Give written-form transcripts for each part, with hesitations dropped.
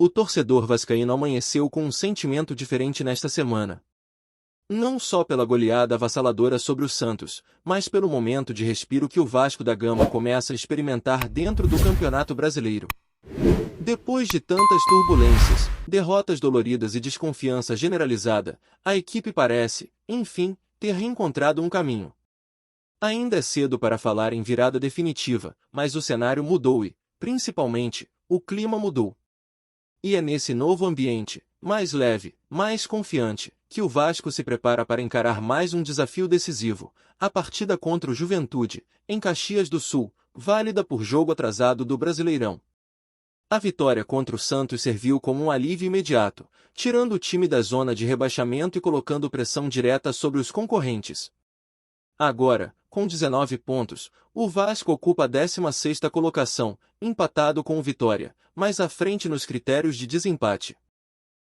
O torcedor vascaíno amanheceu com um sentimento diferente nesta semana. Não só pela goleada avassaladora sobre o Santos, mas pelo momento de respiro que o Vasco da Gama começa a experimentar dentro do Campeonato Brasileiro. Depois de tantas turbulências, derrotas doloridas e desconfiança generalizada, a equipe parece, enfim, ter reencontrado um caminho. Ainda é cedo para falar em virada definitiva, mas o cenário mudou e, principalmente, o clima mudou. E é nesse novo ambiente, mais leve, mais confiante, que o Vasco se prepara para encarar mais um desafio decisivo, a partida contra o Juventude, em Caxias do Sul, válida por jogo atrasado do Brasileirão. A vitória contra o Santos serviu como um alívio imediato, tirando o time da zona de rebaixamento e colocando pressão direta sobre os concorrentes. Agora, com 19 pontos, o Vasco ocupa a 16ª colocação, empatado com o Vitória, mais à frente nos critérios de desempate.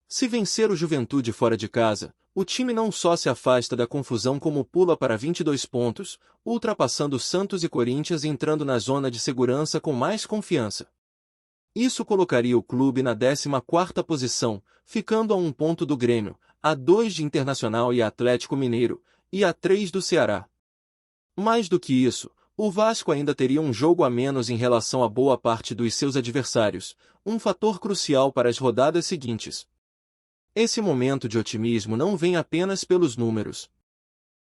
Se vencer o Juventude fora de casa, o time não só se afasta da confusão como pula para 22 pontos, ultrapassando Santos e Corinthians e entrando na zona de segurança com mais confiança. Isso colocaria o clube na 14ª posição, ficando a 1 ponto do Grêmio, a 2 de Internacional e Atlético Mineiro, e a 3 do Ceará. Mais do que isso, o Vasco ainda teria um jogo a menos em relação a boa parte dos seus adversários, um fator crucial para as rodadas seguintes. Esse momento de otimismo não vem apenas pelos números.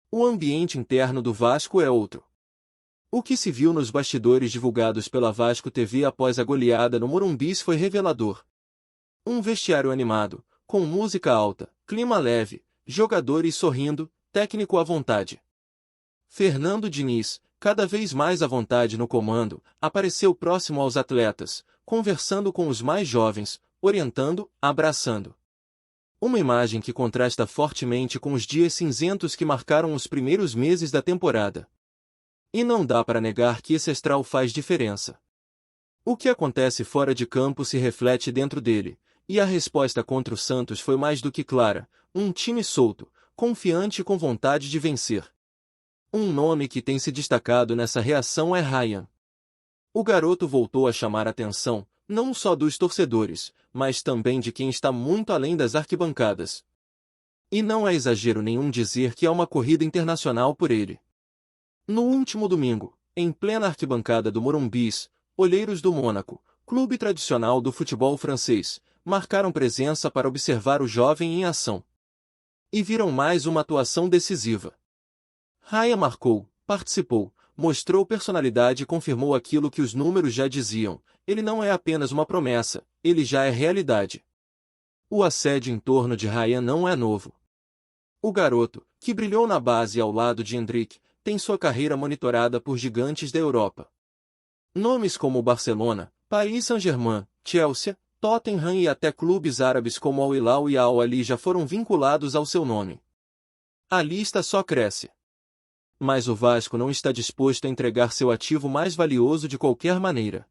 O ambiente interno do Vasco é outro. O que se viu nos bastidores divulgados pela Vasco TV após a goleada no Morumbi foi revelador. Um vestiário animado, com música alta, clima leve, jogadores sorrindo, técnico à vontade. Fernando Diniz, cada vez mais à vontade no comando, apareceu próximo aos atletas, conversando com os mais jovens, orientando, abraçando. Uma imagem que contrasta fortemente com os dias cinzentos que marcaram os primeiros meses da temporada. E não dá para negar que esse astral faz diferença. O que acontece fora de campo se reflete dentro dele, e a resposta contra o Santos foi mais do que clara, um time solto, confiante e com vontade de vencer. Um nome que tem se destacado nessa reação é Ryan. O garoto voltou a chamar a atenção, não só dos torcedores, mas também de quem está muito além das arquibancadas. E não é exagero nenhum dizer que há uma corrida internacional por ele. No último domingo, em plena arquibancada do Morumbi, olheiros do Mônaco, clube tradicional do futebol francês, marcaram presença para observar o jovem em ação. E viram mais uma atuação decisiva. Raya marcou, participou, mostrou personalidade e confirmou aquilo que os números já diziam: ele não é apenas uma promessa, ele já é realidade. O assédio em torno de Ryan não é novo. O garoto, que brilhou na base ao lado de Endrick, tem sua carreira monitorada por gigantes da Europa. Nomes como Barcelona, Paris Saint-Germain, Chelsea, Tottenham e até clubes árabes como Al Hilal e Al Ahly já foram vinculados ao seu nome. A lista só cresce. Mas o Vasco não está disposto a entregar seu ativo mais valioso de qualquer maneira.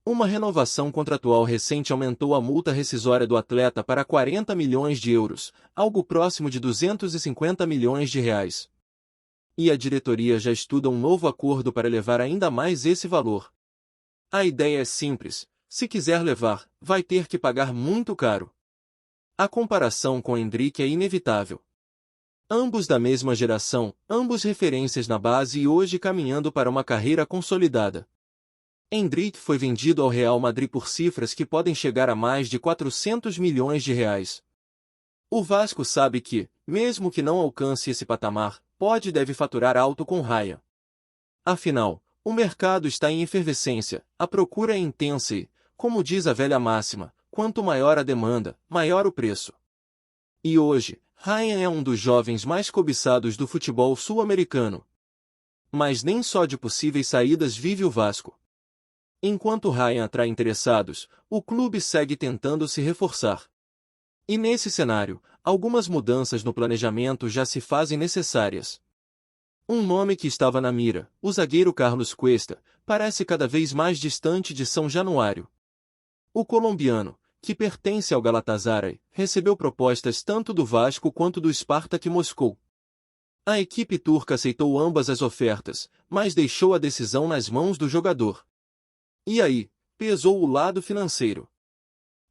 Uma renovação contratual recente aumentou a multa rescisória do atleta para 40 milhões de euros, algo próximo de 250 milhões de reais. E a diretoria já estuda um novo acordo para elevar ainda mais esse valor. A ideia é simples: se quiser levar, vai ter que pagar muito caro. A comparação com Endrick é inevitável. Ambos da mesma geração, ambos referências na base e hoje caminhando para uma carreira consolidada. Endrick foi vendido ao Real Madrid por cifras que podem chegar a mais de 400 milhões de reais. O Vasco sabe que, mesmo que não alcance esse patamar, pode e deve faturar alto com Raya. Afinal, o mercado está em efervescência, a procura é intensa e, como diz a velha máxima, quanto maior a demanda, maior o preço. E hoje, Ryan é um dos jovens mais cobiçados do futebol sul-americano. Mas nem só de possíveis saídas vive o Vasco. Enquanto Ryan atrai interessados, o clube segue tentando se reforçar. E nesse cenário, algumas mudanças no planejamento já se fazem necessárias. Um nome que estava na mira, o zagueiro Carlos Cuesta, parece cada vez mais distante de São Januário. O colombiano, que pertence ao Galatasaray, recebeu propostas tanto do Vasco quanto do Spartak Moscou. A equipe turca aceitou ambas as ofertas, mas deixou a decisão nas mãos do jogador. E aí, pesou o lado financeiro.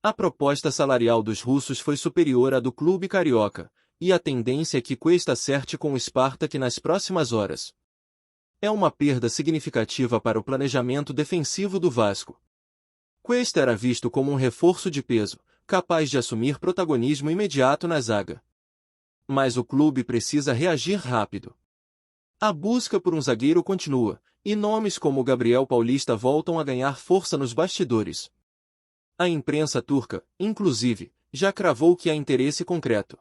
A proposta salarial dos russos foi superior à do clube carioca, e a tendência é que Cuesta acerte com o Spartak nas próximas horas. É uma perda significativa para o planejamento defensivo do Vasco. Cuesta era visto como um reforço de peso, capaz de assumir protagonismo imediato na zaga. Mas o clube precisa reagir rápido. A busca por um zagueiro continua, e nomes como Gabriel Paulista voltam a ganhar força nos bastidores. A imprensa turca, inclusive, já cravou que há interesse concreto.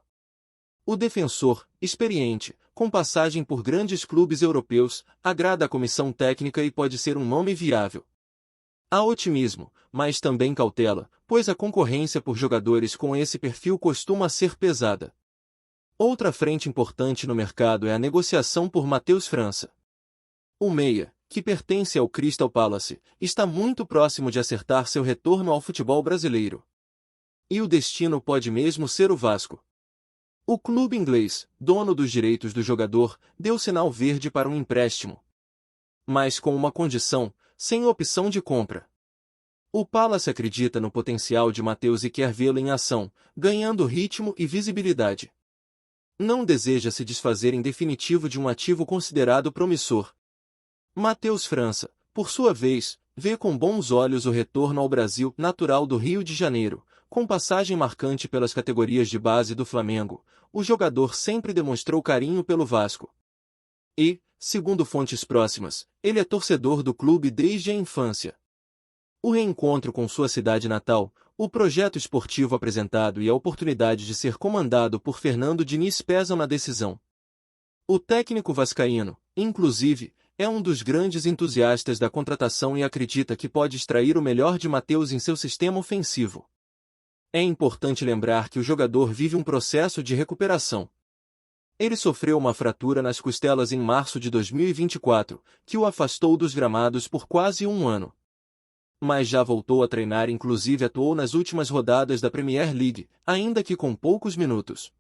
O defensor, experiente, com passagem por grandes clubes europeus, agrada a comissão técnica e pode ser um nome viável. Há otimismo, mas também cautela, pois a concorrência por jogadores com esse perfil costuma ser pesada. Outra frente importante no mercado é a negociação por Matheus França. O meia, que pertence ao Crystal Palace, está muito próximo de acertar seu retorno ao futebol brasileiro. E o destino pode mesmo ser o Vasco. O clube inglês, dono dos direitos do jogador, deu sinal verde para um empréstimo. Mas com uma condição, sem opção de compra. O Palace acredita no potencial de Matheus e quer vê-lo em ação, ganhando ritmo e visibilidade. Não deseja se desfazer em definitivo de um ativo considerado promissor. Matheus França, por sua vez, vê com bons olhos o retorno ao Brasil, natural do Rio de Janeiro, com passagem marcante pelas categorias de base do Flamengo. O jogador sempre demonstrou carinho pelo Vasco. E, segundo fontes próximas, ele é torcedor do clube desde a infância. O reencontro com sua cidade natal, o projeto esportivo apresentado e a oportunidade de ser comandado por Fernando Diniz pesam na decisão. O técnico vascaíno, inclusive, é um dos grandes entusiastas da contratação e acredita que pode extrair o melhor de Matheus em seu sistema ofensivo. É importante lembrar que o jogador vive um processo de recuperação. Ele sofreu uma fratura nas costelas em março de 2024, que o afastou dos gramados por quase um ano. Mas já voltou a treinar e inclusive atuou nas últimas rodadas da Premier League, ainda que com poucos minutos.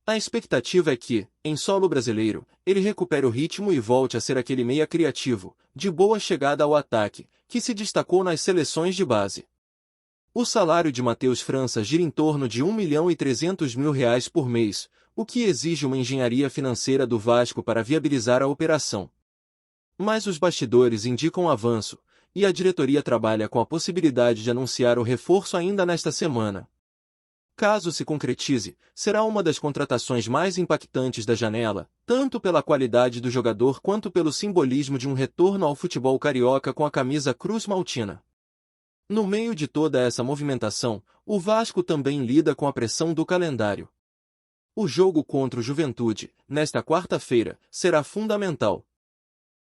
A expectativa é que, em solo brasileiro, ele recupere o ritmo e volte a ser aquele meia criativo, de boa chegada ao ataque, que se destacou nas seleções de base. O salário de Matheus França gira em torno de R$ 1.300.000 por mês, o que exige uma engenharia financeira do Vasco para viabilizar a operação. Mas os bastidores indicam avanço, e a diretoria trabalha com a possibilidade de anunciar o reforço ainda nesta semana. Caso se concretize, será uma das contratações mais impactantes da janela, tanto pela qualidade do jogador quanto pelo simbolismo de um retorno ao futebol carioca com a camisa Cruz Maltina. No meio de toda essa movimentação, o Vasco também lida com a pressão do calendário. O jogo contra o Juventude, nesta quarta-feira, será fundamental.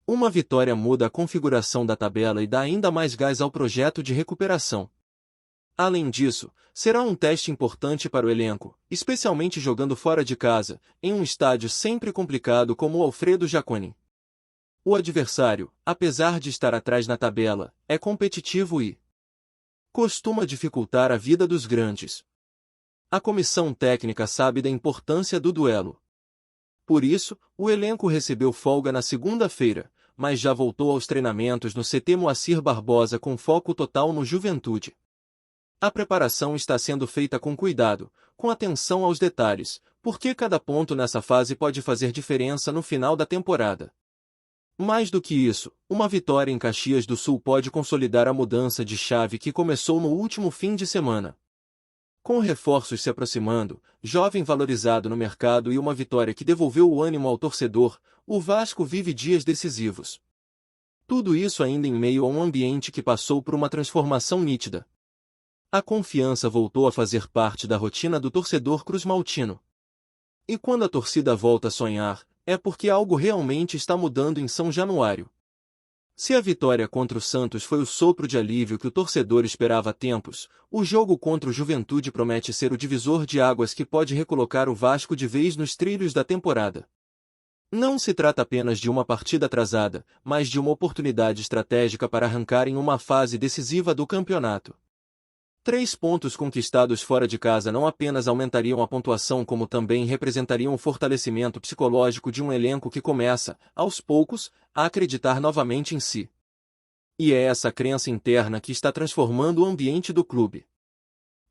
Uma vitória muda a configuração da tabela e dá ainda mais gás ao projeto de recuperação. Além disso, será um teste importante para o elenco, especialmente jogando fora de casa, em um estádio sempre complicado como o Alfredo Jaconi. O adversário, apesar de estar atrás na tabela, é competitivo e costuma dificultar a vida dos grandes. A comissão técnica sabe da importância do duelo. Por isso, o elenco recebeu folga na segunda-feira, mas já voltou aos treinamentos no CT Moacir Barbosa com foco total no Juventude. A preparação está sendo feita com cuidado, com atenção aos detalhes, porque cada ponto nessa fase pode fazer diferença no final da temporada. Mais do que isso, uma vitória em Caxias do Sul pode consolidar a mudança de chave que começou no último fim de semana. Com reforços se aproximando, jovem valorizado no mercado e uma vitória que devolveu o ânimo ao torcedor, o Vasco vive dias decisivos. Tudo isso ainda em meio a um ambiente que passou por uma transformação nítida. A confiança voltou a fazer parte da rotina do torcedor cruzmaltino. E quando a torcida volta a sonhar, é porque algo realmente está mudando em São Januário. Se a vitória contra o Santos foi o sopro de alívio que o torcedor esperava há tempos, o jogo contra o Juventude promete ser o divisor de águas que pode recolocar o Vasco de vez nos trilhos da temporada. Não se trata apenas de uma partida atrasada, mas de uma oportunidade estratégica para arrancar em uma fase decisiva do campeonato. 3 pontos conquistados fora de casa não apenas aumentariam a pontuação como também representariam o fortalecimento psicológico de um elenco que começa, aos poucos, a acreditar novamente em si. E é essa crença interna que está transformando o ambiente do clube.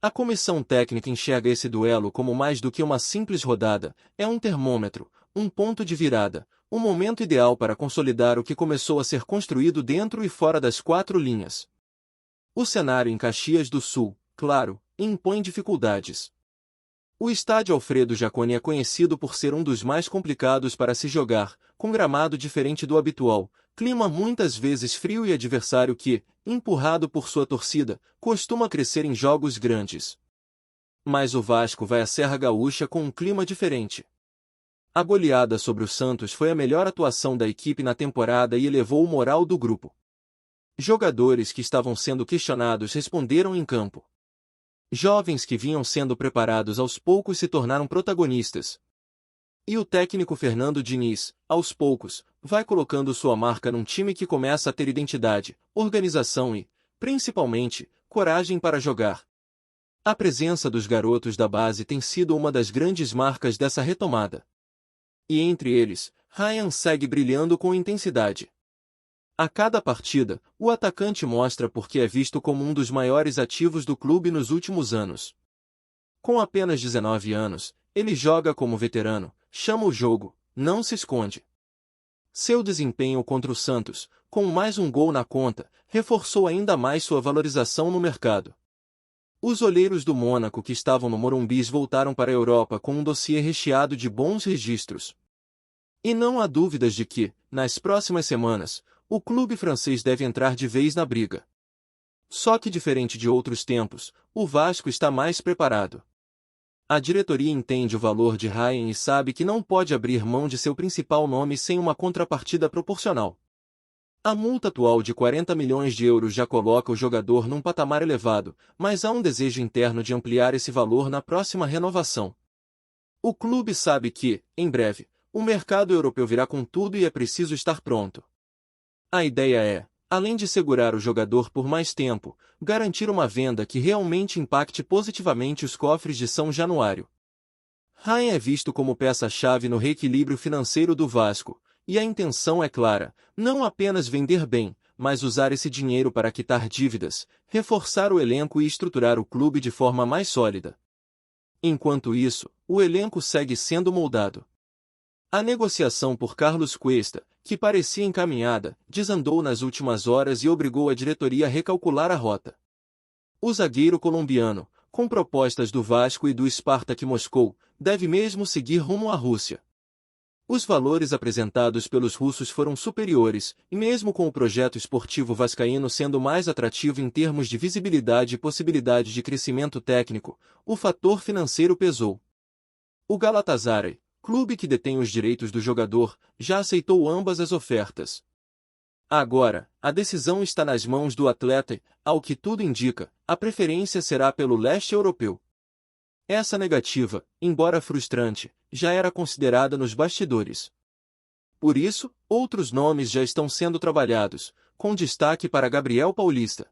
A comissão técnica enxerga esse duelo como mais do que uma simples rodada, é um termômetro, um ponto de virada, um momento ideal para consolidar o que começou a ser construído dentro e fora das quatro linhas. O cenário em Caxias do Sul, claro, impõe dificuldades. O estádio Alfredo Jaconi é conhecido por ser um dos mais complicados para se jogar, com gramado diferente do habitual, clima muitas vezes frio e adversário que, empurrado por sua torcida, costuma crescer em jogos grandes. Mas o Vasco vai à Serra Gaúcha com um clima diferente. A goleada sobre o Santos foi a melhor atuação da equipe na temporada e elevou o moral do grupo. Jogadores que estavam sendo questionados responderam em campo. Jovens que vinham sendo preparados aos poucos se tornaram protagonistas. E o técnico Fernando Diniz, aos poucos, vai colocando sua marca num time que começa a ter identidade, organização e, principalmente, coragem para jogar. A presença dos garotos da base tem sido uma das grandes marcas dessa retomada. E entre eles, Ryan segue brilhando com intensidade. A cada partida, o atacante mostra por que é visto como um dos maiores ativos do clube nos últimos anos. Com apenas 19 anos, ele joga como veterano, chama o jogo, não se esconde. Seu desempenho contra o Santos, com mais um gol na conta, reforçou ainda mais sua valorização no mercado. Os olheiros do Mônaco que estavam no Morumbi voltaram para a Europa com um dossiê recheado de bons registros. E não há dúvidas de que, nas próximas semanas, o clube francês deve entrar de vez na briga. Só que diferente de outros tempos, o Vasco está mais preparado. A diretoria entende o valor de Ryan e sabe que não pode abrir mão de seu principal nome sem uma contrapartida proporcional. A multa atual de 40 milhões de euros já coloca o jogador num patamar elevado, mas há um desejo interno de ampliar esse valor na próxima renovação. O clube sabe que, em breve, o mercado europeu virá com tudo e é preciso estar pronto. A ideia é, além de segurar o jogador por mais tempo, garantir uma venda que realmente impacte positivamente os cofres de São Januário. Ryan é visto como peça-chave no reequilíbrio financeiro do Vasco, e a intenção é clara, não apenas vender bem, mas usar esse dinheiro para quitar dívidas, reforçar o elenco e estruturar o clube de forma mais sólida. Enquanto isso, o elenco segue sendo moldado. A negociação por Carlos Cuesta, que parecia encaminhada, desandou nas últimas horas e obrigou a diretoria a recalcular a rota. O zagueiro colombiano, com propostas do Vasco e do Spartak Moscou, deve mesmo seguir rumo à Rússia. Os valores apresentados pelos russos foram superiores, e mesmo com o projeto esportivo vascaíno sendo mais atrativo em termos de visibilidade e possibilidade de crescimento técnico, o fator financeiro pesou. O Galatasaray, clube que detém os direitos do jogador, já aceitou ambas as ofertas. Agora, a decisão está nas mãos do atleta e, ao que tudo indica, a preferência será pelo leste europeu. Essa negativa, embora frustrante, já era considerada nos bastidores. Por isso, outros nomes já estão sendo trabalhados, com destaque para Gabriel Paulista.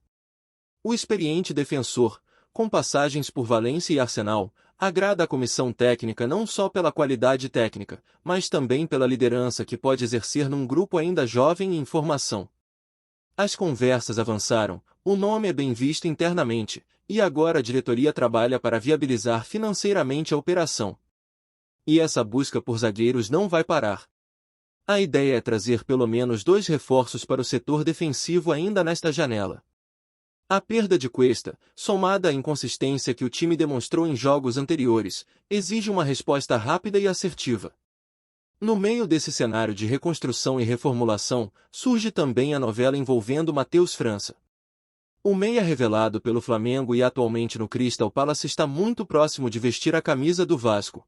O experiente defensor, com passagens por Valência e Arsenal, agrada a comissão técnica não só pela qualidade técnica, mas também pela liderança que pode exercer num grupo ainda jovem e em formação. As conversas avançaram, o nome é bem visto internamente, e agora a diretoria trabalha para viabilizar financeiramente a operação. E essa busca por zagueiros não vai parar. A ideia é trazer pelo menos 2 reforços para o setor defensivo ainda nesta janela. A perda de Cuesta, somada à inconsistência que o time demonstrou em jogos anteriores, exige uma resposta rápida e assertiva. No meio desse cenário de reconstrução e reformulação, surge também a novela envolvendo Matheus França. O meia revelado pelo Flamengo e atualmente no Crystal Palace está muito próximo de vestir a camisa do Vasco.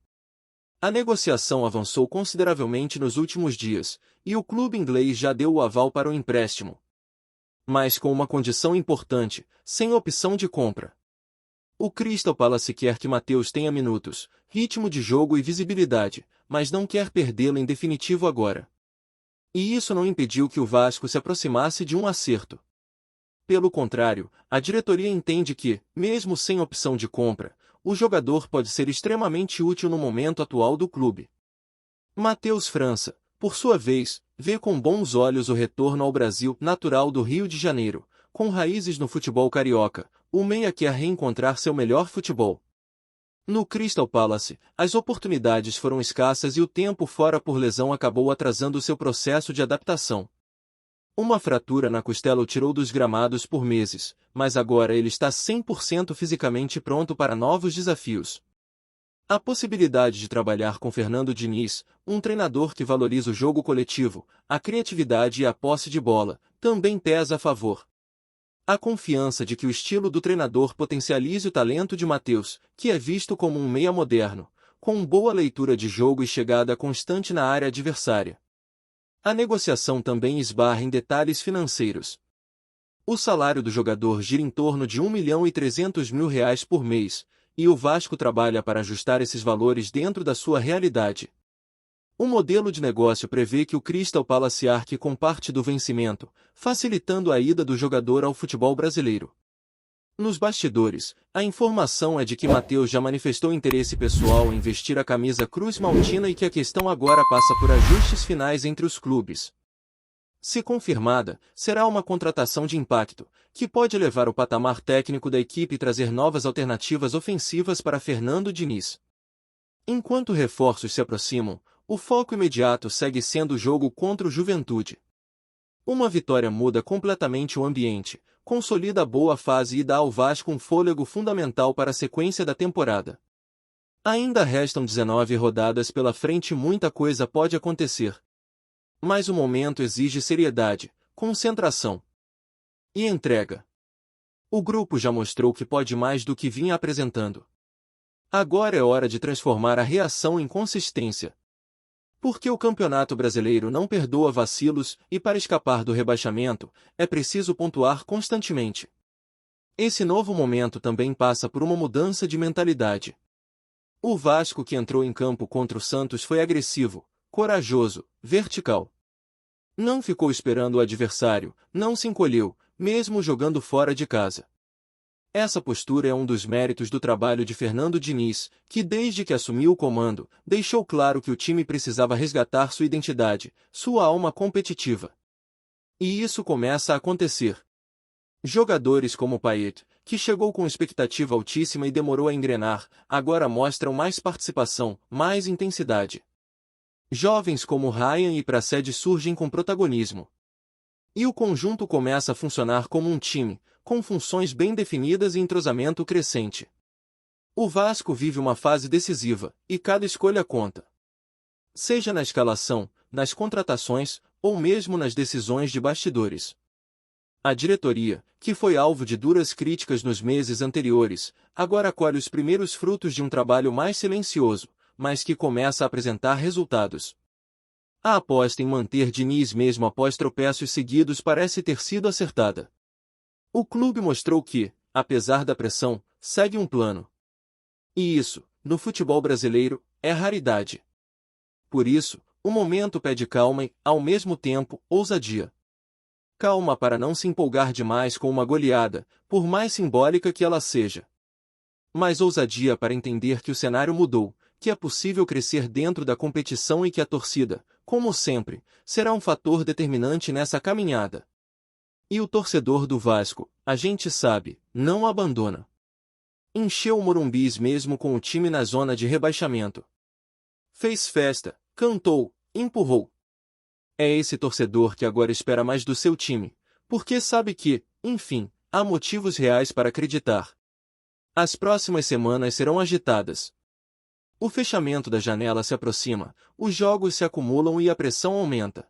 A negociação avançou consideravelmente nos últimos dias, e o clube inglês já deu o aval para o empréstimo. Mas com uma condição importante, sem opção de compra. O Crystal Palace quer que Matheus tenha minutos, ritmo de jogo e visibilidade, mas não quer perdê-lo em definitivo agora. E isso não impediu que o Vasco se aproximasse de um acerto. Pelo contrário, a diretoria entende que, mesmo sem opção de compra, o jogador pode ser extremamente útil no momento atual do clube. Matheus França, por sua vez, vê com bons olhos o retorno ao Brasil, natural do Rio de Janeiro, com raízes no futebol carioca. o meia quer reencontrar seu melhor futebol. No Crystal Palace, as oportunidades foram escassas e o tempo fora por lesão acabou atrasando seu processo de adaptação. Uma fratura na costela o tirou dos gramados por meses, mas agora ele está 100% fisicamente pronto para novos desafios. A possibilidade de trabalhar com Fernando Diniz, um treinador que valoriza o jogo coletivo, a criatividade e a posse de bola, também pesa a favor. A confiança de que o estilo do treinador potencialize o talento de Matheus, que é visto como um meia moderno, com boa leitura de jogo e chegada constante na área adversária. A negociação também esbarra em detalhes financeiros. O salário do jogador gira em torno de R$ 1.300.000 por mês, e o Vasco trabalha para ajustar esses valores dentro da sua realidade. O modelo de negócio prevê que o Crystal Palace arque com parte do vencimento, facilitando a ida do jogador ao futebol brasileiro. Nos bastidores, a informação é de que Matheus já manifestou interesse pessoal em vestir a camisa Cruz Maltina e que a questão agora passa por ajustes finais entre os clubes. Se confirmada, será uma contratação de impacto, que pode elevar o patamar técnico da equipe e trazer novas alternativas ofensivas para Fernando Diniz. Enquanto reforços se aproximam, o foco imediato segue sendo o jogo contra o Juventude. Uma vitória muda completamente o ambiente, consolida a boa fase e dá ao Vasco um fôlego fundamental para a sequência da temporada. Ainda restam 19 rodadas pela frente e muita coisa pode acontecer. Mas o momento exige seriedade, concentração e entrega. O grupo já mostrou que pode mais do que vinha apresentando. Agora é hora de transformar a reação em consistência. Porque o Campeonato Brasileiro não perdoa vacilos e para escapar do rebaixamento, é preciso pontuar constantemente. Esse novo momento também passa por uma mudança de mentalidade. O Vasco que entrou em campo contra o Santos foi agressivo, corajoso, vertical. Não ficou esperando o adversário, não se encolheu, mesmo jogando fora de casa. Essa postura é um dos méritos do trabalho de Fernando Diniz, que desde que assumiu o comando, deixou claro que o time precisava resgatar sua identidade, sua alma competitiva. E isso começa a acontecer. Jogadores como Payet, que chegou com expectativa altíssima e demorou a engrenar, agora mostram mais participação, mais intensidade. Jovens como Ryan e Praxedes surgem com protagonismo. E o conjunto começa a funcionar como um time, com funções bem definidas e entrosamento crescente. O Vasco vive uma fase decisiva, e cada escolha conta. Seja na escalação, nas contratações, ou mesmo nas decisões de bastidores. A diretoria, que foi alvo de duras críticas nos meses anteriores, agora colhe os primeiros frutos de um trabalho mais silencioso, mas que começa a apresentar resultados. A aposta em manter Diniz mesmo após tropeços seguidos parece ter sido acertada. O clube mostrou que, apesar da pressão, segue um plano. E isso, no futebol brasileiro, é raridade. Por isso, o momento pede calma e, ao mesmo tempo, ousadia. Calma para não se empolgar demais com uma goleada, por mais simbólica que ela seja. Mas ousadia para entender que o cenário mudou, que é possível crescer dentro da competição e que a torcida, como sempre, será um fator determinante nessa caminhada. E o torcedor do Vasco, a gente sabe, não abandona. Encheu o Morumbis mesmo com o time na zona de rebaixamento. Fez festa, cantou, empurrou. É esse torcedor que agora espera mais do seu time, porque sabe que, enfim, há motivos reais para acreditar. As próximas semanas serão agitadas. O fechamento da janela se aproxima, os jogos se acumulam e a pressão aumenta.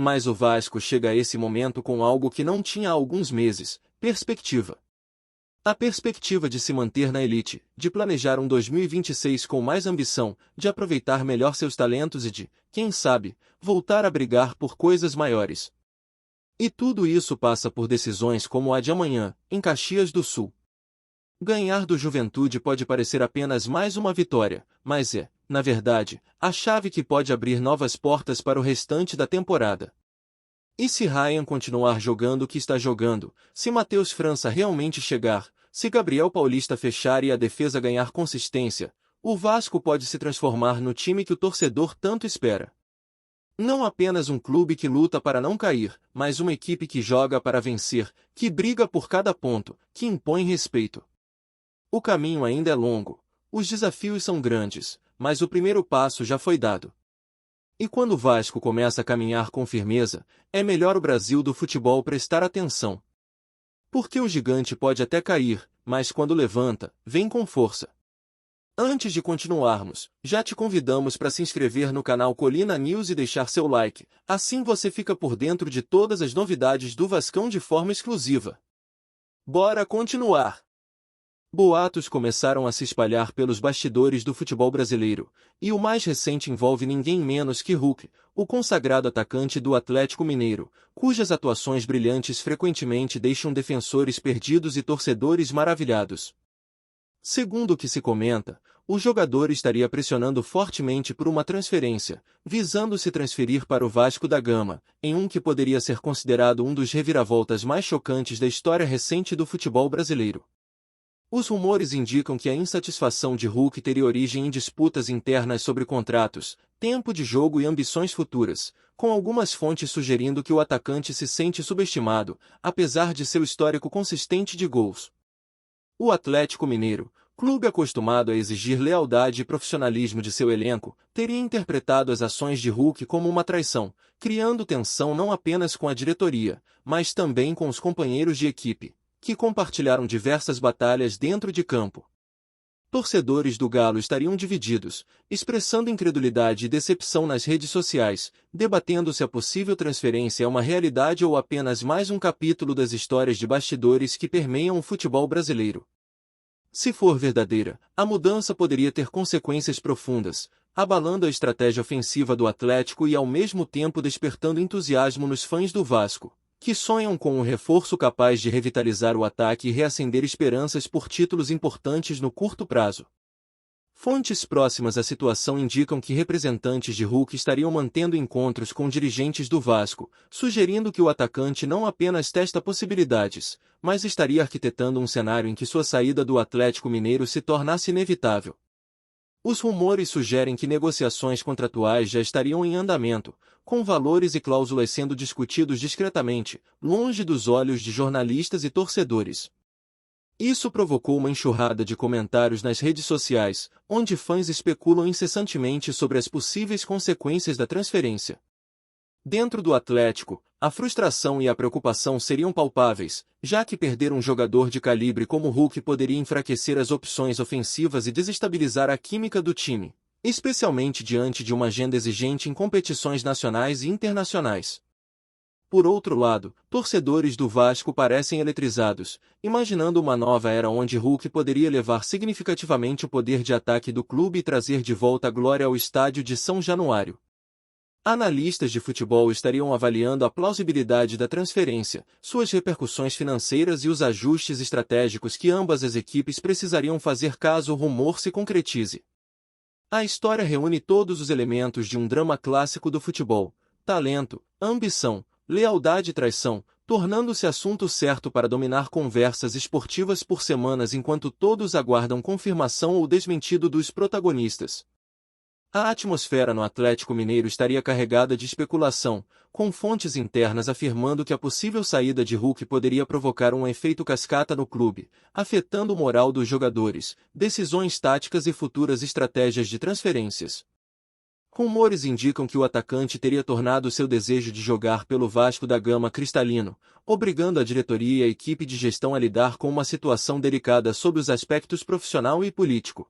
Mas o Vasco chega a esse momento com algo que não tinha há alguns meses: perspectiva. A perspectiva de se manter na elite, de planejar um 2026 com mais ambição, de aproveitar melhor seus talentos e de, quem sabe, voltar a brigar por coisas maiores. E tudo isso passa por decisões como a de amanhã, em Caxias do Sul. Ganhar do Juventude pode parecer apenas mais uma vitória, mas é, na verdade, a chave que pode abrir novas portas para o restante da temporada. E se Ryan continuar jogando o que está jogando, se Matheus França realmente chegar, se Gabriel Paulista fechar e a defesa ganhar consistência, o Vasco pode se transformar no time que o torcedor tanto espera. Não apenas um clube que luta para não cair, mas uma equipe que joga para vencer, que briga por cada ponto, que impõe respeito. O caminho ainda é longo, os desafios são grandes, mas o primeiro passo já foi dado. E quando o Vasco começa a caminhar com firmeza, é melhor o Brasil do futebol prestar atenção. Porque o gigante pode até cair, mas quando levanta, vem com força. Antes de continuarmos, já te convidamos para se inscrever no canal Colina News e deixar seu like, assim você fica por dentro de todas as novidades do Vascão de forma exclusiva. Bora continuar! Boatos começaram a se espalhar pelos bastidores do futebol brasileiro, e o mais recente envolve ninguém menos que Hulk, o consagrado atacante do Atlético Mineiro, cujas atuações brilhantes frequentemente deixam defensores perdidos e torcedores maravilhados. Segundo o que se comenta, o jogador estaria pressionando fortemente por uma transferência, visando se transferir para o Vasco da Gama, em um que poderia ser considerado um dos reviravoltas mais chocantes da história recente do futebol brasileiro. Os rumores indicam que a insatisfação de Hulk teria origem em disputas internas sobre contratos, tempo de jogo e ambições futuras, com algumas fontes sugerindo que o atacante se sente subestimado, apesar de seu histórico consistente de gols. O Atlético Mineiro, clube acostumado a exigir lealdade e profissionalismo de seu elenco, teria interpretado as ações de Hulk como uma traição, criando tensão não apenas com a diretoria, mas também com os companheiros de equipe, que compartilharam diversas batalhas dentro de campo. Torcedores do Galo estariam divididos, expressando incredulidade e decepção nas redes sociais, debatendo se a possível transferência é uma realidade ou apenas mais um capítulo das histórias de bastidores que permeiam o futebol brasileiro. Se for verdadeira, a mudança poderia ter consequências profundas, abalando a estratégia ofensiva do Atlético e ao mesmo tempo despertando entusiasmo nos fãs do Vasco, que sonham com um reforço capaz de revitalizar o ataque e reacender esperanças por títulos importantes no curto prazo. Fontes próximas à situação indicam que representantes de Hulk estariam mantendo encontros com dirigentes do Vasco, sugerindo que o atacante não apenas testa possibilidades, mas estaria arquitetando um cenário em que sua saída do Atlético Mineiro se tornasse inevitável. Os rumores sugerem que negociações contratuais já estariam em andamento, com valores e cláusulas sendo discutidos discretamente, longe dos olhos de jornalistas e torcedores. Isso provocou uma enxurrada de comentários nas redes sociais, onde fãs especulam incessantemente sobre as possíveis consequências da transferência. Dentro do Atlético, a frustração e a preocupação seriam palpáveis, já que perder um jogador de calibre como Hulk poderia enfraquecer as opções ofensivas e desestabilizar a química do time, especialmente diante de uma agenda exigente em competições nacionais e internacionais. Por outro lado, torcedores do Vasco parecem eletrizados, imaginando uma nova era onde Hulk poderia elevar significativamente o poder de ataque do clube e trazer de volta a glória ao estádio de São Januário. Analistas de futebol estariam avaliando a plausibilidade da transferência, suas repercussões financeiras e os ajustes estratégicos que ambas as equipes precisariam fazer caso o rumor se concretize. A história reúne todos os elementos de um drama clássico do futebol: talento, ambição, lealdade e traição, tornando-se assunto certo para dominar conversas esportivas por semanas enquanto todos aguardam confirmação ou desmentido dos protagonistas. A atmosfera no Atlético Mineiro estaria carregada de especulação, com fontes internas afirmando que a possível saída de Hulk poderia provocar um efeito cascata no clube, afetando o moral dos jogadores, decisões táticas e futuras estratégias de transferências. Rumores indicam que o atacante teria tornado seu desejo de jogar pelo Vasco da Gama cristalino, obrigando a diretoria e a equipe de gestão a lidar com uma situação delicada sob os aspectos profissional e político.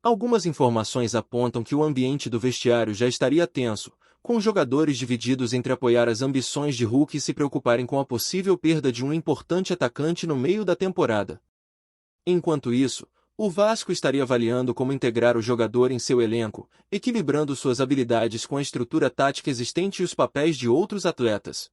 Algumas informações apontam que o ambiente do vestiário já estaria tenso, com jogadores divididos entre apoiar as ambições de Hulk e se preocuparem com a possível perda de um importante atacante no meio da temporada. Enquanto isso, o Vasco estaria avaliando como integrar o jogador em seu elenco, equilibrando suas habilidades com a estrutura tática existente e os papéis de outros atletas.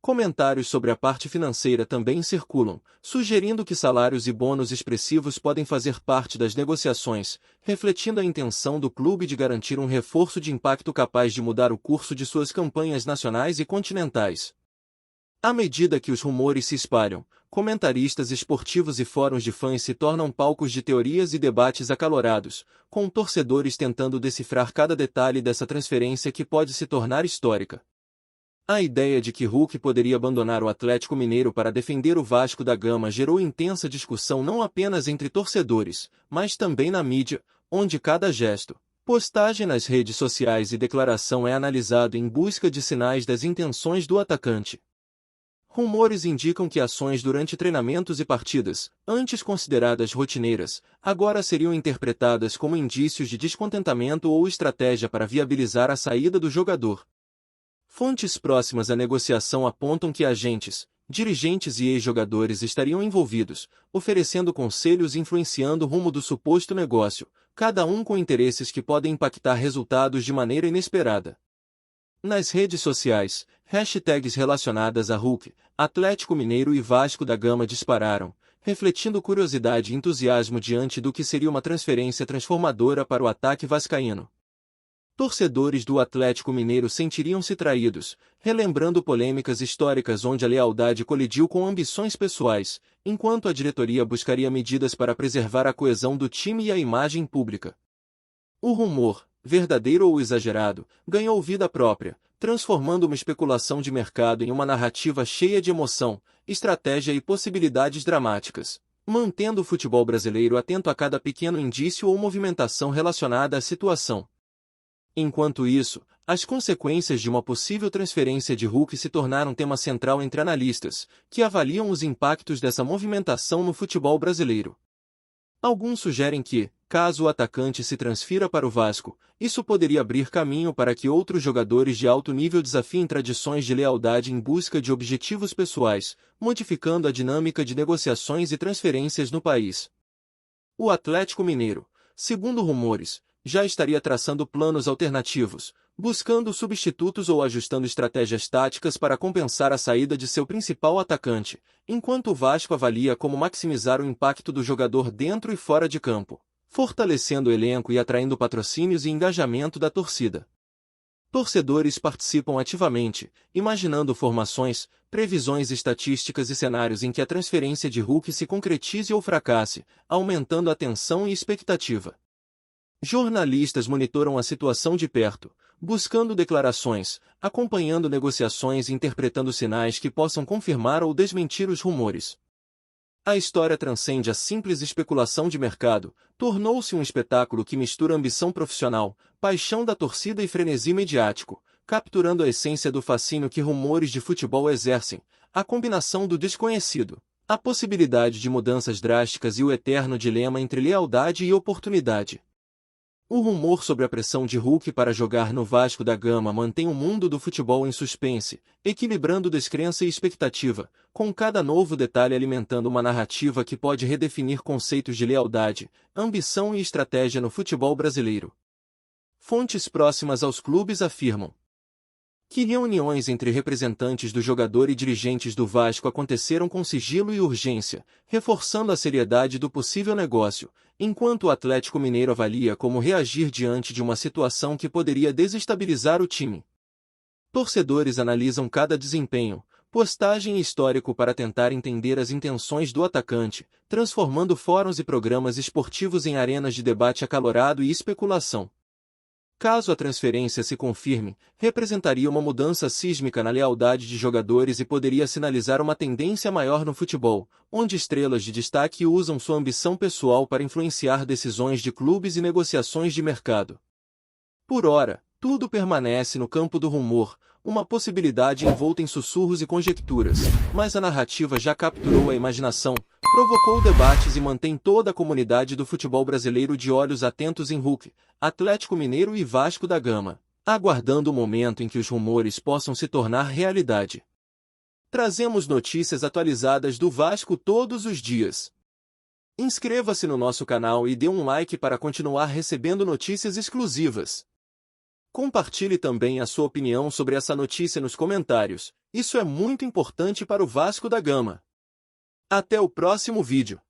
Comentários sobre a parte financeira também circulam, sugerindo que salários e bônus expressivos podem fazer parte das negociações, refletindo a intenção do clube de garantir um reforço de impacto capaz de mudar o curso de suas campanhas nacionais e continentais. À medida que os rumores se espalham, comentaristas esportivos e fóruns de fãs se tornam palcos de teorias e debates acalorados, com torcedores tentando decifrar cada detalhe dessa transferência que pode se tornar histórica. A ideia de que Hulk poderia abandonar o Atlético Mineiro para defender o Vasco da Gama gerou intensa discussão não apenas entre torcedores, mas também na mídia, onde cada gesto, postagem nas redes sociais e declaração é analisado em busca de sinais das intenções do atacante. Rumores indicam que ações durante treinamentos e partidas, antes consideradas rotineiras, agora seriam interpretadas como indícios de descontentamento ou estratégia para viabilizar a saída do jogador. Fontes próximas à negociação apontam que agentes, dirigentes e ex-jogadores estariam envolvidos, oferecendo conselhos e influenciando o rumo do suposto negócio, cada um com interesses que podem impactar resultados de maneira inesperada. Nas redes sociais, hashtags relacionadas a Hulk, Atlético Mineiro e Vasco da Gama dispararam, refletindo curiosidade e entusiasmo diante do que seria uma transferência transformadora para o ataque vascaíno. Torcedores do Atlético Mineiro sentiriam-se traídos, relembrando polêmicas históricas onde a lealdade colidiu com ambições pessoais, enquanto a diretoria buscaria medidas para preservar a coesão do time e a imagem pública. O rumor, verdadeiro ou exagerado, ganhou vida própria, transformando uma especulação de mercado em uma narrativa cheia de emoção, estratégia e possibilidades dramáticas, mantendo o futebol brasileiro atento a cada pequeno indício ou movimentação relacionada à situação. Enquanto isso, as consequências de uma possível transferência de Hulk se tornaram tema central entre analistas, que avaliam os impactos dessa movimentação no futebol brasileiro. Alguns sugerem que, caso o atacante se transfira para o Vasco, isso poderia abrir caminho para que outros jogadores de alto nível desafiem tradições de lealdade em busca de objetivos pessoais, modificando a dinâmica de negociações e transferências no país. O Atlético Mineiro, segundo rumores, já estaria traçando planos alternativos, buscando substitutos ou ajustando estratégias táticas para compensar a saída de seu principal atacante, enquanto o Vasco avalia como maximizar o impacto do jogador dentro e fora de campo, fortalecendo o elenco e atraindo patrocínios e engajamento da torcida. Torcedores participam ativamente, imaginando formações, previsões estatísticas e cenários em que a transferência de Hulk se concretize ou fracasse, aumentando a tensão e expectativa. Jornalistas monitoram a situação de perto, buscando declarações, acompanhando negociações e interpretando sinais que possam confirmar ou desmentir os rumores. A história transcende a simples especulação de mercado, tornou-se um espetáculo que mistura ambição profissional, paixão da torcida e frenesi mediático, capturando a essência do fascínio que rumores de futebol exercem, a combinação do desconhecido, a possibilidade de mudanças drásticas e o eterno dilema entre lealdade e oportunidade. O rumor sobre a pressão de Hulk para jogar no Vasco da Gama mantém o mundo do futebol em suspense, equilibrando descrença e expectativa, com cada novo detalhe alimentando uma narrativa que pode redefinir conceitos de lealdade, ambição e estratégia no futebol brasileiro. Fontes próximas aos clubes afirmam que reuniões entre representantes do jogador e dirigentes do Vasco aconteceram com sigilo e urgência, reforçando a seriedade do possível negócio, enquanto o Atlético Mineiro avalia como reagir diante de uma situação que poderia desestabilizar o time. Torcedores analisam cada desempenho, postagem e histórico para tentar entender as intenções do atacante, transformando fóruns e programas esportivos em arenas de debate acalorado e especulação. Caso a transferência se confirme, representaria uma mudança sísmica na lealdade de jogadores e poderia sinalizar uma tendência maior no futebol, onde estrelas de destaque usam sua ambição pessoal para influenciar decisões de clubes e negociações de mercado. Por ora, tudo permanece no campo do rumor, uma possibilidade envolta em sussurros e conjecturas, mas a narrativa já capturou a imaginação, provocou debates e mantém toda a comunidade do futebol brasileiro de olhos atentos em Hulk, Atlético Mineiro e Vasco da Gama, aguardando o momento em que os rumores possam se tornar realidade. Trazemos notícias atualizadas do Vasco todos os dias. Inscreva-se no nosso canal e dê um like para continuar recebendo notícias exclusivas. Compartilhe também a sua opinião sobre essa notícia nos comentários, isso é muito importante para o Vasco da Gama. Até o próximo vídeo.